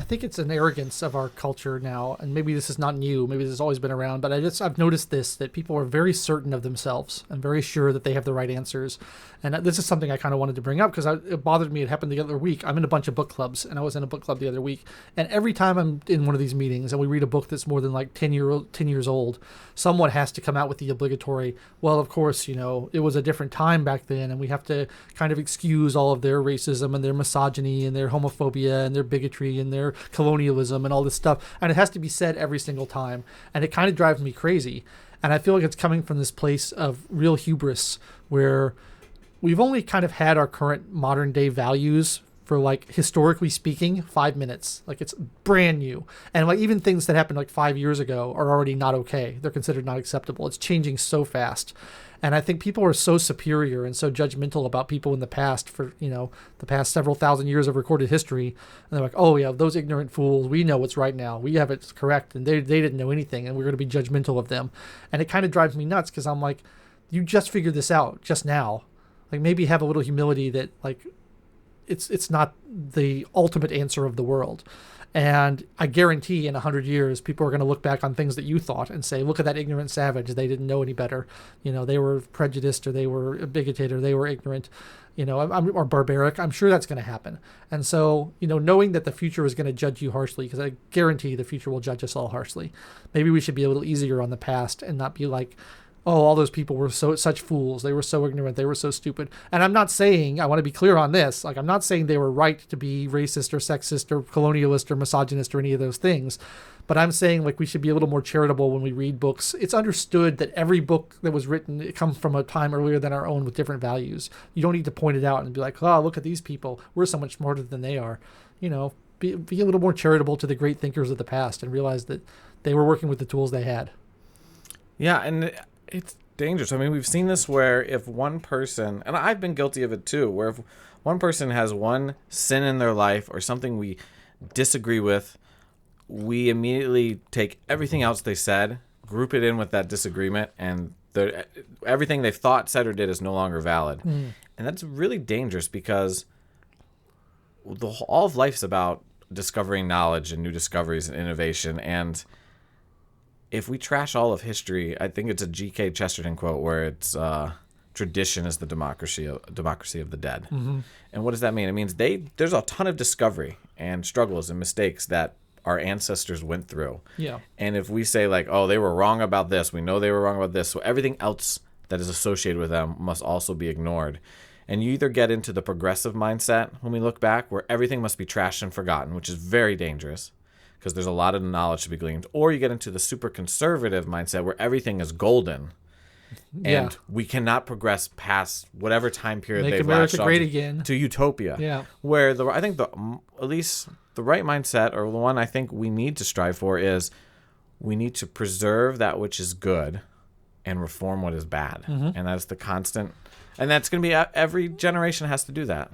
think it's an arrogance of our culture now, and maybe this is not new, maybe this has always been around, but I've noticed that people are very certain of themselves and very sure that they have the right answers. And this is something I kind of wanted to bring up because it bothered me. It happened the other week. I'm in a bunch of book clubs, and I was in a book club the other week. And every time I'm in one of these meetings and we read a book that's more than like 10 years old, someone has to come out with the obligatory, well, of course, it was a different time back then, and we have to kind of excuse all of their racism and their misogyny and their homophobia and their bigotry and their colonialism and all this stuff. And it has to be said every single time. And it kind of drives me crazy. And I feel like it's coming from this place of real hubris where we've only kind of had our current modern day values for, like, historically speaking, 5 minutes. Like, it's brand new. And like even things that happened like 5 years ago are already not okay. They're considered not acceptable. It's changing so fast. And I think people are so superior and so judgmental about people in the past for, the past several thousand years of recorded history. And they're like, oh yeah, those ignorant fools, we know what's right now. We have it correct. And they didn't know anything, and we're going to be judgmental of them. And it kind of drives me nuts because I'm like, you just figured this out just now. Like, maybe have a little humility that, like, it's not the ultimate answer of the world. And I guarantee in 100 years, people are going to look back on things that you thought and say, look at that ignorant savage. They didn't know any better. They were prejudiced, or they were bigoted, or they were ignorant, or barbaric. I'm sure that's going to happen. And so, knowing that the future is going to judge you harshly, because I guarantee the future will judge us all harshly. Maybe we should be a little easier on the past and not be like, oh, all those people were such fools. They were so ignorant. They were so stupid. And I'm not saying, I want to be clear on this, like, I'm not saying they were right to be racist or sexist or colonialist or misogynist or any of those things. But I'm saying, like, we should be a little more charitable when we read books. It's understood that every book that was written, it comes from a time earlier than our own with different values. You don't need to point it out and be like, oh, look at these people. We're so much smarter than they are. Be a little more charitable to the great thinkers of the past and realize that they were working with the tools they had. Yeah, and it's dangerous. I mean, we've seen this where if one person, and I've been guilty of it too, where if one person has one sin in their life or something we disagree with, we immediately take everything else they said, group it in with that disagreement, and everything they've thought, said, or did is no longer valid. And that's really dangerous because all of life's about discovering knowledge and new discoveries and innovation. And if we trash all of history, I think it's a G.K. Chesterton quote where it's tradition is the democracy of the dead. Mm-hmm. And what does that mean? It means there's a ton of discovery and struggles and mistakes that our ancestors went through. Yeah. And if we say, like, oh, they were wrong about this, we know they were wrong about this, so everything else that is associated with them must also be ignored. And you either get into the progressive mindset when we look back, where everything must be trashed and forgotten, which is very dangerous because there's a lot of knowledge to be gleaned, or you get into the super conservative mindset where everything is golden. And we cannot progress past whatever time period Make they've America latched great on again. to utopia. Yeah. Where I think at least the right mindset, or the one I think we need to strive for, is we need to preserve that which is good and reform what is bad. Mm-hmm. And that's the constant. And that's going to be every generation has to do that.